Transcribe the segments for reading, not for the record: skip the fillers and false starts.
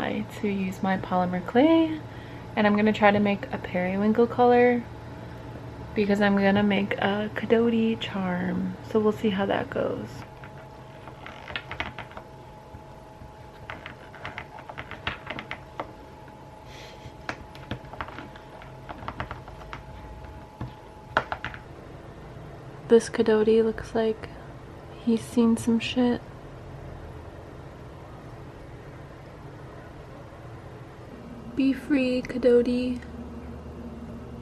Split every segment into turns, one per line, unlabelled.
try to use my polymer clay, and I'm gonna try to make a periwinkle color because I'm gonna make a kadoatie charm. So we'll see how that goes. This kadoatie looks like he's seen some shit. Be free, kadoatie.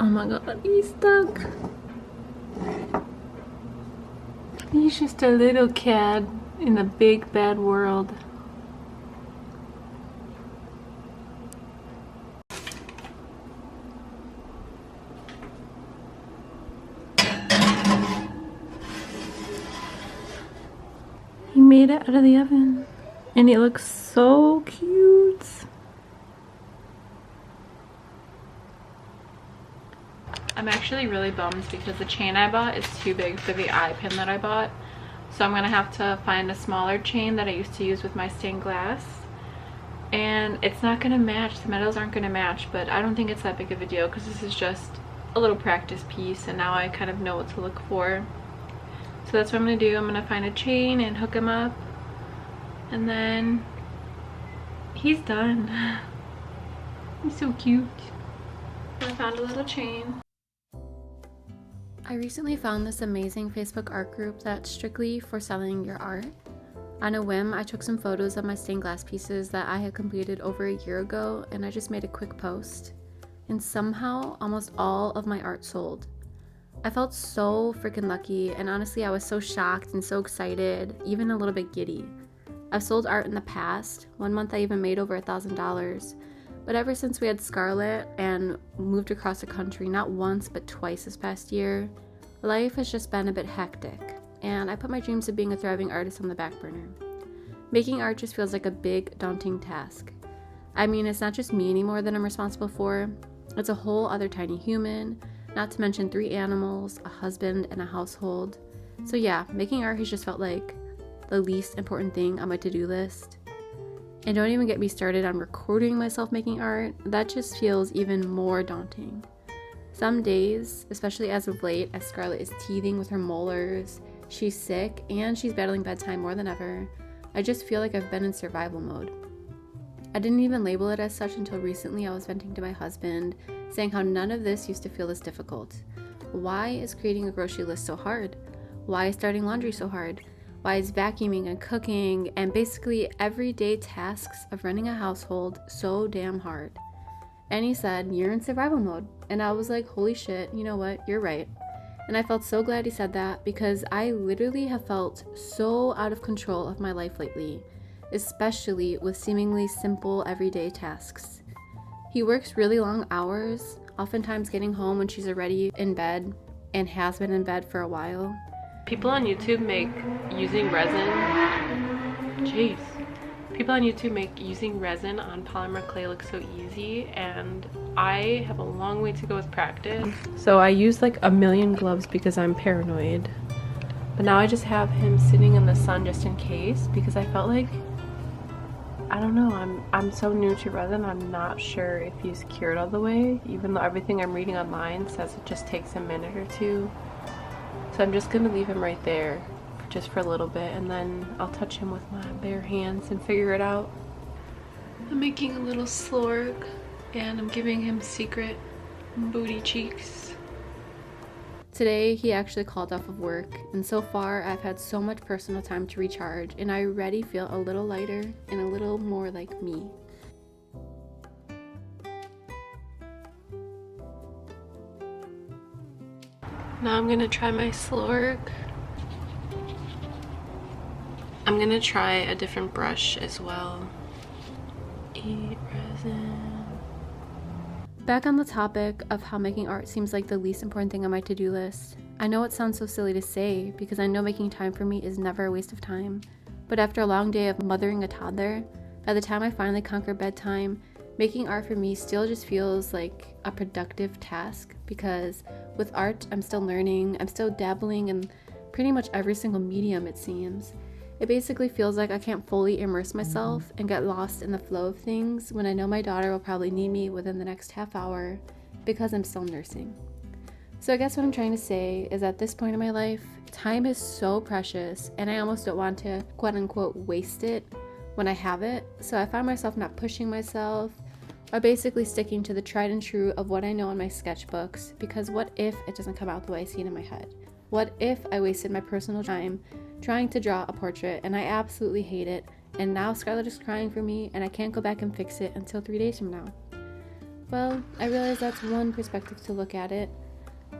Oh my god, he's stuck. He's just a little cat in a big bad world. He made it out of the oven and it looks so cute. I'm actually really bummed because the chain I bought is too big for the eye pin that I bought. So I'm gonna have to find a smaller chain that I used to use with my stained glass. And it's not gonna match, the metals aren't gonna match, but I don't think it's that big of a deal because this is just a little practice piece and now I kind of know what to look for. So that's what I'm gonna do. I'm gonna find a chain and hook him up. And then he's done. He's so cute. I found a little chain.
I recently found this amazing Facebook art group that's strictly for selling your art. On a whim, I took some photos of my stained glass pieces that I had completed over a year ago and I just made a quick post. And somehow, almost all of my art sold. I felt so freaking lucky, and honestly I was so shocked and so excited, even a little bit giddy. I've sold art in the past. One month I even made over $1,000. But ever since we had Scarlett and moved across the country, not once but twice this past year, life has just been a bit hectic, and I put my dreams of being a thriving artist on the back burner. Making art just feels like a big, daunting task. I mean, it's not just me anymore that I'm responsible for, it's a whole other tiny human, not to mention 3 animals, a husband, and a household. So yeah, making art has just felt like the least important thing on my to-do list. And don't even get me started on recording myself making art. That just feels even more daunting. Some days, especially as of late, as Scarlett is teething with her molars, she's sick, and she's battling bedtime more than ever, I just feel like I've been in survival mode. I didn't even label it as such until recently. I was venting to my husband, saying how none of this used to feel this difficult. Why is creating a grocery list so hard? Why is starting laundry so hard? Why is vacuuming and cooking and basically everyday tasks of running a household so damn hard? And he said, you're in survival mode. And I was like, holy shit, you know what? You're right. And I felt so glad he said that because I literally have felt so out of control of my life lately, especially with seemingly simple everyday tasks. He works really long hours, oftentimes getting home when she's already in bed and has been in bed for a while.
People on YouTube make using resin, using resin on polymer clay look so easy, and I have a long way to go with practice. So I use like a million gloves because I'm paranoid. But now I just have him sitting in the sun just in case, because I felt like, I don't know, I'm so new to resin, I'm not sure if he's cured all the way, even though everything I'm reading online says it just takes a minute or two. So I'm just gonna leave him right there just for a little bit, and then I'll touch him with my bare hands and figure it out. I'm making a little slorg, and I'm giving him secret booty cheeks.
Today, he actually called off of work, and so far I've had so much personal time to recharge, and I already feel a little lighter and a little more like me.
Now I'm gonna try my slorg. I'm gonna try a different brush as well. Resin.
Back on the topic of how making art seems like the least important thing on my to-do list. I know it sounds so silly to say because I know making time for me is never a waste of time. But after a long day of mothering a toddler, by the time I finally conquer bedtime, making art for me still just feels like a productive task because with art, I'm still learning, I'm still dabbling in pretty much every single medium it seems. It basically feels like I can't fully immerse myself and get lost in the flow of things when I know my daughter will probably need me within the next half hour because I'm still nursing. So I guess what I'm trying to say is at this point in my life, time is so precious and I almost don't want to quote unquote waste it when I have it. So I find myself not pushing myself or basically sticking to the tried and true of what I know in my sketchbooks, because what if it doesn't come out the way I see it in my head? What if I wasted my personal time trying to draw a portrait and I absolutely hate it, and now Scarlett is crying for me and I can't go back and fix it until 3 days from now? Well, I realize that's one perspective to look at it,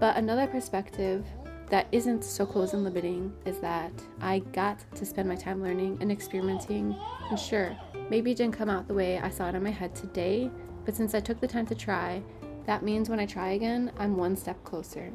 but another perspective that isn't so closed and limiting is that I got to spend my time learning and experimenting, and sure, maybe it didn't come out the way I saw it in my head today, but since I took the time to try, that means when I try again, I'm one step closer.